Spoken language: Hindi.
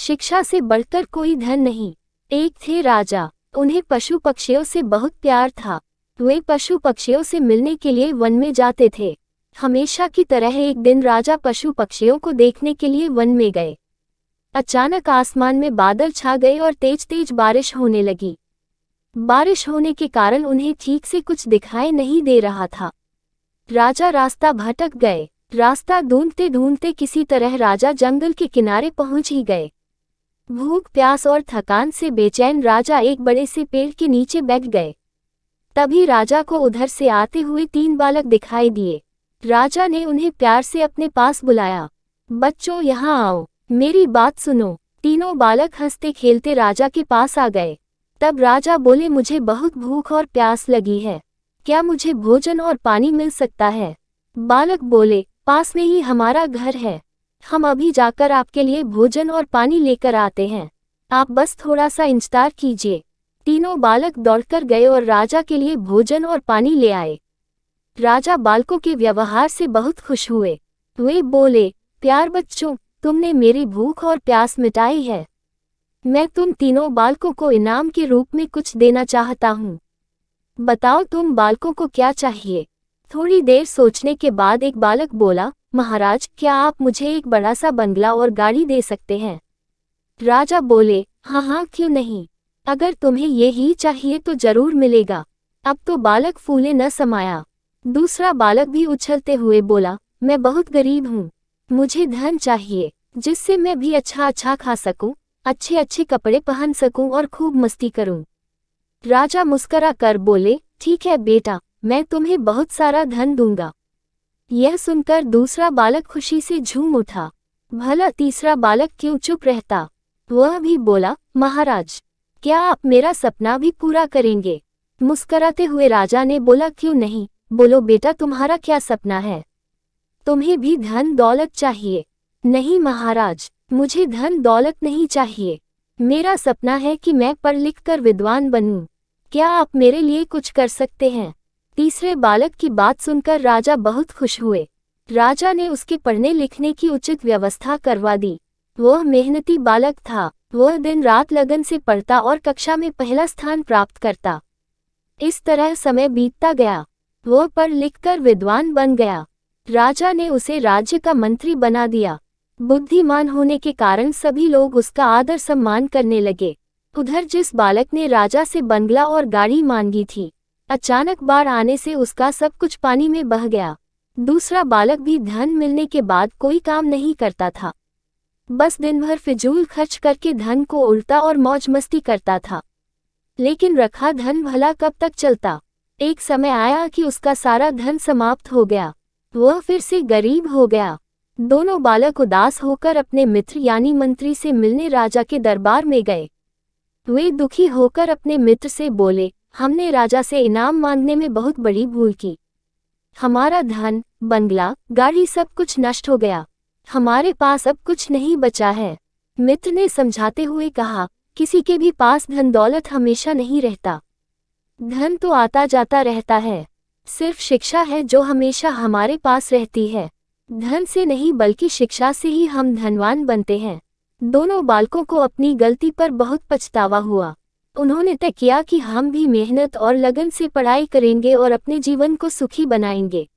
शिक्षा से बढ़कर कोई धन नहीं। एक थे राजा, उन्हें पशु पक्षियों से बहुत प्यार था। वे पशु पक्षियों से मिलने के लिए वन में जाते थे। हमेशा की तरह एक दिन राजा पशु पक्षियों को देखने के लिए वन में गए। अचानक आसमान में बादल छा गए और तेज तेज बारिश होने लगी। बारिश होने के कारण उन्हें ठीक से कुछ दिखाई नहीं दे रहा था। राजा रास्ता भटक गए। रास्ता ढूंढते ढूंढते किसी तरह राजा जंगल के किनारे पहुंच ही गए। भूख प्यास और थकान से बेचैन राजा एक बड़े से पेड़ के नीचे बैठ गए। तभी राजा को उधर से आते हुए 3 बालक दिखाई दिए। राजा ने उन्हें प्यार से अपने पास बुलाया। बच्चों, यहाँ आओ, मेरी बात सुनो। तीनों बालक हंसते खेलते राजा के पास आ गए। तब राजा बोले, मुझे बहुत भूख और प्यास लगी है, क्या मुझे भोजन और पानी मिल सकता है? बालक बोले, पास में ही हमारा घर है, हम अभी जाकर आपके लिए भोजन और पानी लेकर आते हैं, आप बस थोड़ा सा इंतजार कीजिए। तीनों बालक दौड़कर गए और राजा के लिए भोजन और पानी ले आए। राजा बालकों के व्यवहार से बहुत खुश हुए। वे बोले, प्यार बच्चों, तुमने मेरी भूख और प्यास मिटाई है। मैं तुम तीनों बालकों को इनाम के रूप में कुछ देना चाहता हूँ। बताओ तुम बालकों को क्या चाहिए? थोड़ी देर सोचने के बाद एक बालक बोला, महाराज, क्या आप मुझे एक बड़ा सा बंगला और गाड़ी दे सकते हैं? राजा बोले, हाँ हाँ, क्यों नहीं, अगर तुम्हें ये ही चाहिए तो जरूर मिलेगा। अब तो बालक फूले न समाया। दूसरा बालक भी उछलते हुए बोला, मैं बहुत गरीब हूँ, मुझे धन चाहिए जिससे मैं भी अच्छा खा सकूं, अच्छे अच्छे कपड़े पहन सकूं और खूब मस्ती करूं। राजा मुस्करा कर बोले, ठीक है बेटा, मैं तुम्हें बहुत सारा धन दूंगा। यह सुनकर दूसरा बालक खुशी से झूम उठा। भला तीसरा बालक क्यों चुप रहता? वह भी बोला, महाराज, क्या आप मेरा सपना भी पूरा करेंगे? मुस्कराते हुए राजा ने बोला, क्यों नहीं, बोलो बेटा, तुम्हारा क्या सपना है? तुम्हें भी धन दौलत चाहिए? नहीं महाराज, मुझे धन दौलत नहीं चाहिए, मेरा सपना है कि मैं पढ़ लिख कर विद्वान बनूं। क्या आप मेरे लिए कुछ कर सकते हैं? तीसरे बालक की बात सुनकर राजा बहुत खुश हुए। राजा ने उसके पढ़ने लिखने की उचित व्यवस्था करवा दी। वह मेहनती बालक था। वह दिन रात लगन से पढ़ता और कक्षा में पहला स्थान प्राप्त करता। इस तरह समय बीतता गया। वह पढ़ लिख कर विद्वान बन गया। राजा ने उसे राज्य का मंत्री बना दिया। बुद्धिमान होने के कारण सभी लोग उसका आदर सम्मान करने लगे। उधर जिस बालक ने राजा से बंगला और गाड़ी मांगी थी, अचानक बाढ़ आने से उसका सब कुछ पानी में बह गया। दूसरा बालक भी धन मिलने के बाद कोई काम नहीं करता था, बस दिन भर फिजूल खर्च करके धन को उड़ता और मौज मस्ती करता था। लेकिन रखा धन भला कब तक चलता? एक समय आया कि उसका सारा धन समाप्त हो गया। वह फिर से गरीब हो गया। दोनों बालक उदास होकर अपने मित्र यानी मंत्री से मिलने राजा के दरबार में गए। वे दुखी होकर अपने मित्र से बोले, हमने राजा से इनाम मांगने में बहुत बड़ी भूल की। हमारा धन, बंगला, गाड़ी सब कुछ नष्ट हो गया। हमारे पास अब कुछ नहीं बचा है। मित्र ने समझाते हुए कहा, किसी के भी पास धन दौलत हमेशा नहीं रहता। धन तो आता जाता रहता है, सिर्फ शिक्षा है जो हमेशा हमारे पास रहती है। धन से नहीं बल्कि शिक्षा से ही हम धनवान बनते हैं। दोनों बालकों को अपनी गलती पर बहुत पछतावा हुआ। उन्होंने तय किया कि हम भी मेहनत और लगन से पढ़ाई करेंगे और अपने जीवन को सुखी बनाएंगे।